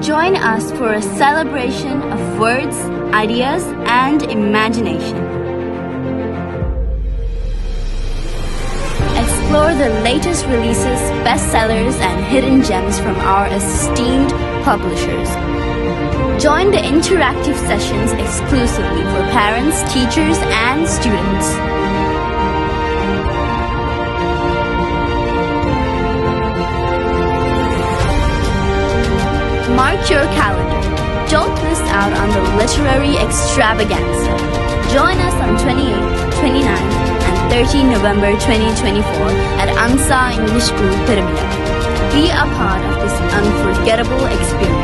Join us for a celebration of words, ideas, and imagination. Explore the latest releases, bestsellers, and hidden gems from our esteemed publishers. Join the interactive sessions exclusively for parents, teachers, and students. Mark your calendar. Don't miss out on the literary extravaganza. Join us on 28th, 29th, and 30 November 2024 at Ansar English School, Pyramid. Be a part of this unforgettable experience.